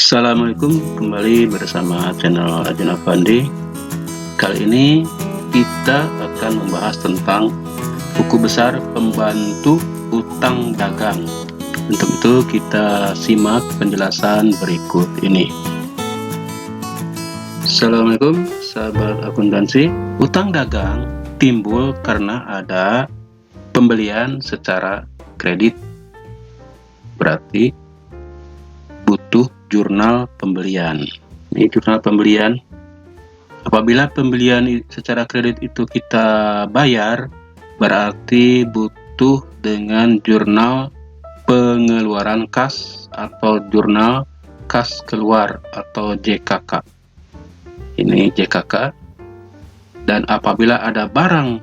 Assalamualaikum, kembali bersama channel Ajun Afandi. Kali ini kita akan membahas tentang buku besar pembantu utang dagang. Untuk itu kita simak penjelasan berikut ini. Assalamualaikum sahabat akuntansi. Utang dagang timbul karena ada pembelian secara kredit. Berarti butuh jurnal pembelian. Ini jurnal pembelian. Apabila pembelian secara kredit itu kita bayar, berarti butuh dengan jurnal pengeluaran kas atau jurnal kas keluar atau JKK. Ini JKK. Dan apabila ada barang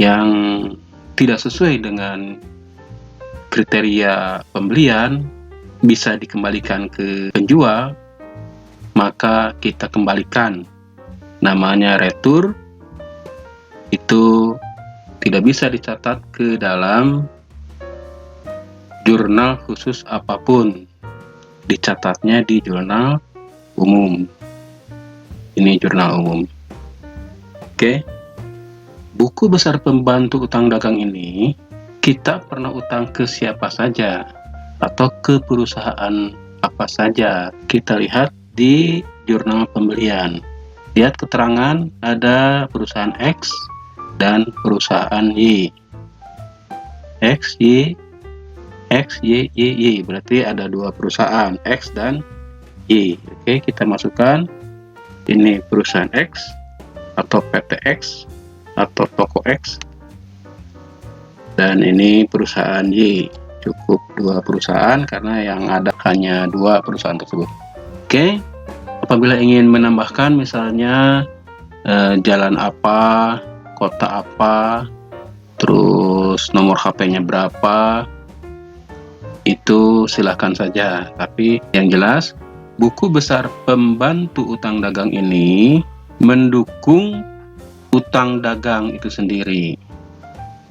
yang tidak sesuai dengan kriteria pembelian, bisa dikembalikan ke penjual, maka kita kembalikan. Namanya retur. Itu tidak bisa dicatat ke dalam jurnal khusus apapun, dicatatnya di jurnal umum. Ini jurnal umum. Oke. Buku besar pembantu utang dagang ini, kita pernah utang ke siapa saja atau ke perusahaan apa saja. Kita lihat di jurnal pembelian. Lihat keterangan ada perusahaan X dan perusahaan Y. X, Y, X, Y, Y, Y. Berarti ada dua perusahaan, X dan Y. Oke, kita masukkan. Ini perusahaan X atau PT X atau toko X. Dan ini perusahaan Y. Cukup dua perusahaan karena yang ada hanya dua perusahaan tersebut. Oke, apabila ingin menambahkan misalnya jalan apa, kota apa, terus nomor HP-nya berapa, itu silahkan saja. Tapi yang jelas, buku besar pembantu utang dagang ini mendukung utang dagang itu sendiri.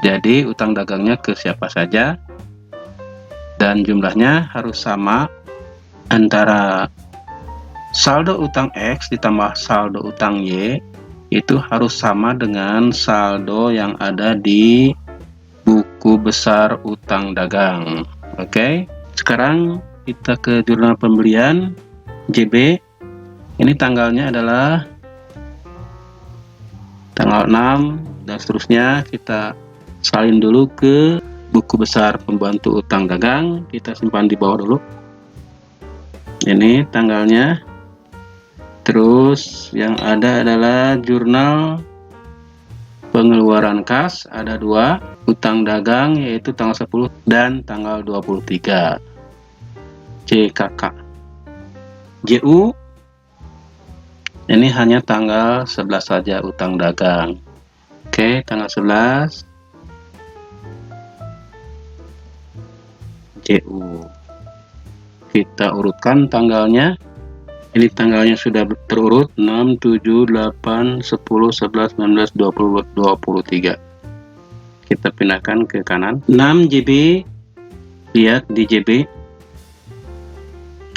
Jadi utang dagangnya ke siapa saja, dan jumlahnya harus sama antara saldo utang X ditambah saldo utang Y, itu harus sama dengan saldo yang ada di buku besar utang dagang. Oke, sekarang kita ke jurnal pembelian JB. Ini tanggalnya adalah tanggal 6 dan seterusnya. Kita salin dulu ke buku besar pembantu utang dagang, kita simpan di bawah dulu. Ini tanggalnya. Terus yang ada adalah jurnal pengeluaran kas, ada dua, utang dagang yaitu tanggal 10 dan tanggal 23. JKK. JU ini hanya tanggal 11 saja utang dagang. Oke, tanggal 11 JU. Kita urutkan tanggalnya. Ini tanggalnya sudah terurut 6, 7, 8, 10, 11, 19, 20, 23. Kita pindahkan ke kanan. 6 JB. Lihat di JB.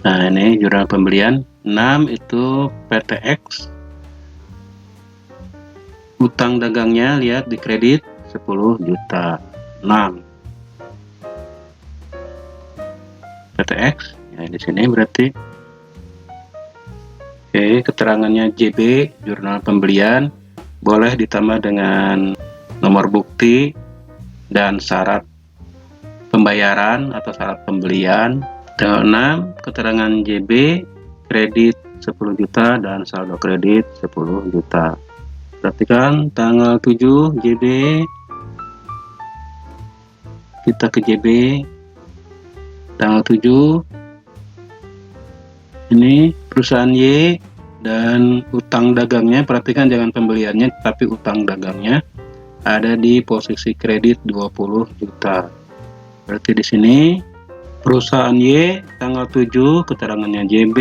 Nah, ini jurnal pembelian. 6 itu PTX. Utang dagangnya lihat di kredit 10 juta. 6 PTX ya, di sini berarti. Oke, keterangannya JB, jurnal pembelian, boleh ditambah dengan nomor bukti dan syarat pembayaran atau syarat pembelian. Tanggal 6, keterangan JB, kredit 10 juta dan saldo kredit 10 juta. Perhatikan tanggal 7 JB, kita ke JB. Tanggal 7 ini perusahaan Y dan utang dagangnya, perhatikan jangan pembeliannya tapi utang dagangnya ada di posisi kredit 20 juta. Berarti di sini perusahaan Y tanggal 7 keterangannya JB,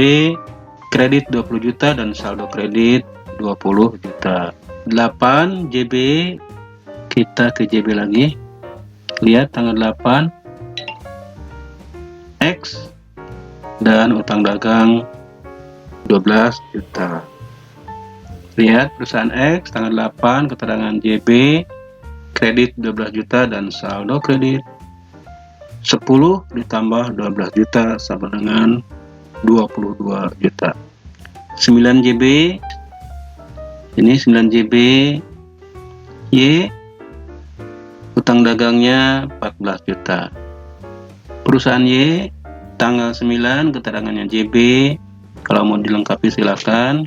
kredit 20 juta dan saldo kredit 20 juta. 8 JB, kita ke JB lagi. Lihat tanggal 8 X dan utang dagang 12 juta. Lihat perusahaan X tanggal 8, keterangan JB, kredit 12 juta dan saldo kredit 10 ditambah 12 juta sama dengan 22 juta. 9 JB, ini 9 JB, Y, utang dagangnya 14 juta. Perusahaan Y, tanggal 9, keterangannya JB, kalau mau dilengkapi silakan.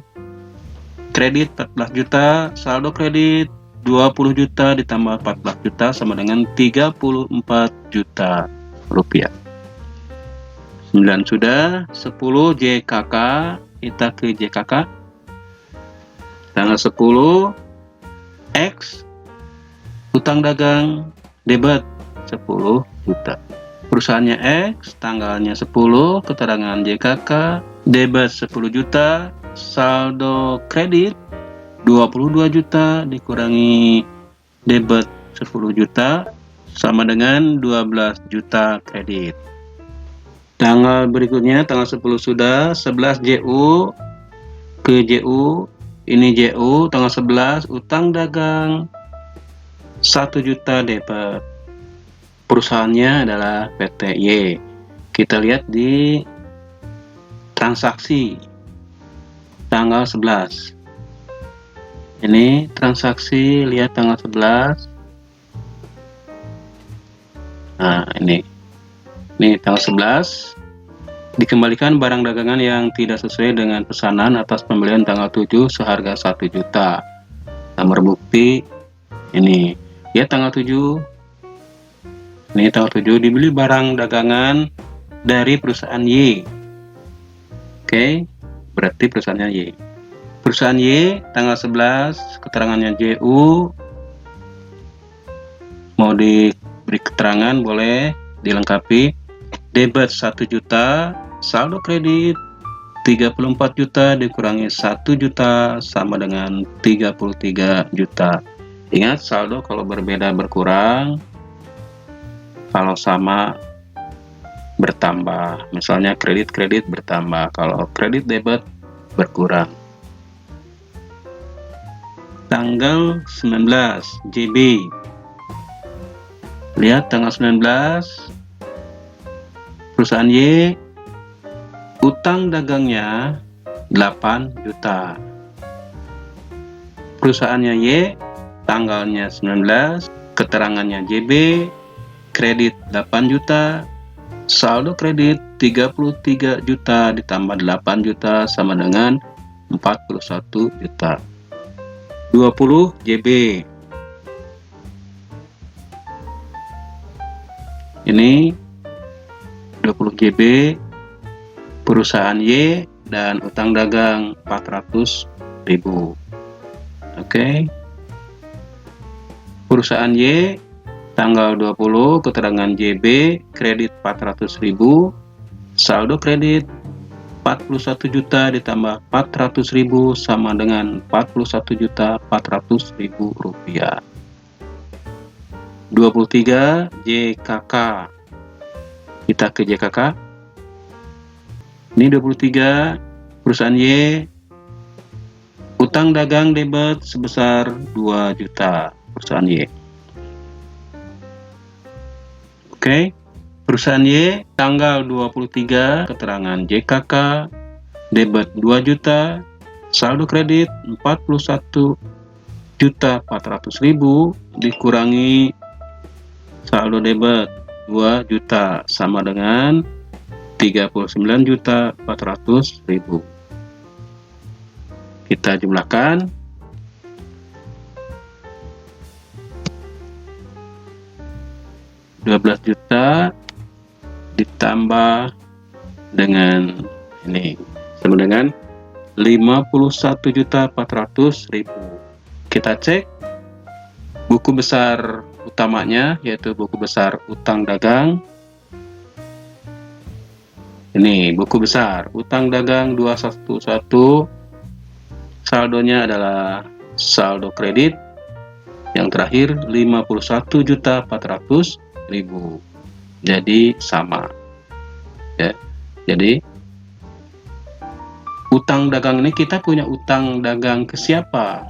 Kredit 14 juta, saldo kredit 20 juta ditambah 14 juta sama dengan 34 juta rupiah. 9 sudah. 10 JKK, kita ke JKK. Tanggal 10 X, utang dagang debit 10 juta. Perusahaannya X, tanggalnya 10, keterangan JKK, debit 10 juta, saldo kredit 22 juta dikurangi debit 10 juta sama dengan 12 juta kredit. Tanggal berikutnya, tanggal 10 sudah. 11 JU ke JU, ini JU tanggal 11, utang dagang 1 juta debit. Perusahaannya adalah PT Y. Kita lihat di transaksi tanggal 11. Ini transaksi, lihat tanggal 11. Nah, ini tanggal 11. Dikembalikan barang dagangan yang tidak sesuai dengan pesanan atas pembelian tanggal 7 seharga 1 juta. Nomor bukti ini. Ya, tanggal 7. Ini tanggal 7 dibeli barang dagangan dari perusahaan Y. Oke, berarti perusahaannya Y. Perusahaan Y tanggal 11, keterangannya JU. Mau diberi keterangan boleh dilengkapi. Debit 1 juta, saldo kredit 34 juta dikurangi 1 juta sama dengan 33 juta. Ingat, saldo kalau berbeda berkurang, kalau sama bertambah. Misalnya kredit bertambah, kalau kredit debit berkurang. Tanggal 19 JB, lihat tanggal 19, perusahaan Y, utang dagangnya 8 juta. Perusahaannya Y, tanggalnya 19, keterangannya JB, kredit 8 juta, saldo kredit 33 juta ditambah 8 juta sama dengan 41 juta. 20 JB, ini 20 JB, perusahaan Y dan utang dagang 400.000. Oke. Perusahaan Y tanggal 20, keterangan JB, kredit 400.000, saldo kredit 41 juta ditambah 400.000 sama dengan 41.400.000 rupiah. 23 JKK, kita ke JKK. Ini 23, perusahaan Y, utang dagang debit sebesar 2 juta, perusahaan Y. Oke. Perusahaan Y tanggal 23, keterangan JKK, debit 2 juta, saldo kredit 41.400.000 dikurangi saldo debit 2 juta sama dengan 39.400.000. Kita jumlahkan. Rp12 juta ditambah dengan ini sama dengan 51.400.000. Kita cek buku besar utamanya, yaitu buku besar utang dagang. Ini buku besar utang dagang 211, saldonya adalah saldo kredit yang terakhir 51.400.000. Jadi sama ya. Jadi Utang dagang ini kita punya utang dagang ke siapa?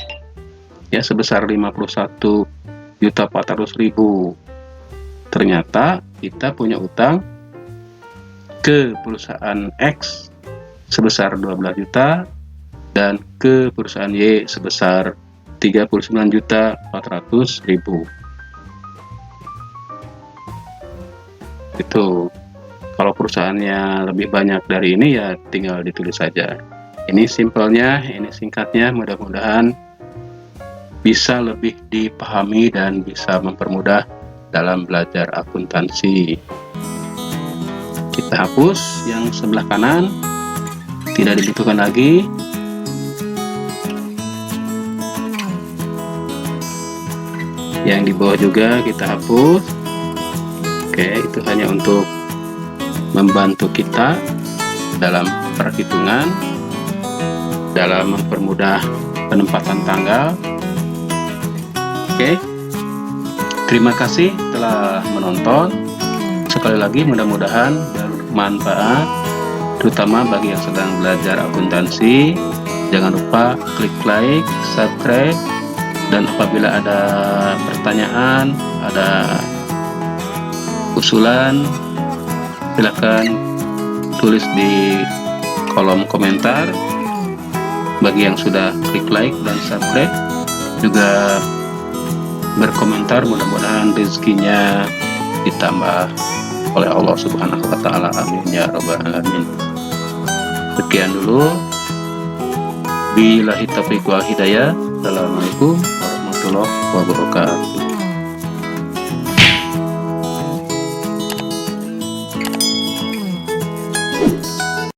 Ya, sebesar 51.400.000. Ternyata kita punya utang ke perusahaan X sebesar 12 juta dan ke perusahaan Y sebesar 39.400.000. Itu. Kalau perusahaannya lebih banyak dari ini ya tinggal ditulis saja. Ini simpelnya, ini singkatnya, mudah-mudahan bisa lebih dipahami dan bisa mempermudah dalam belajar akuntansi. Kita hapus yang sebelah kanan, tidak dibutuhkan lagi. Yang di bawah juga kita hapus. Oke, itu hanya untuk membantu kita dalam perhitungan, dalam mempermudah penempatan tanggal. Oke, terima kasih telah menonton. Sekali lagi mudah-mudahan bermanfaat, terutama bagi yang sedang belajar akuntansi. Jangan lupa klik like, subscribe, dan apabila ada pertanyaan, ada usulan, silakan tulis di kolom komentar. Bagi yang sudah klik like dan subscribe, juga berkomentar, mudah-mudahan rezekinya ditambah oleh Allah Subhanahu wa Ta'ala. Amin ya rabbal alamin. Sekian dulu. Billahi taufiq wal hidayah. Assalamualaikum warahmatullahi wabarakatuh.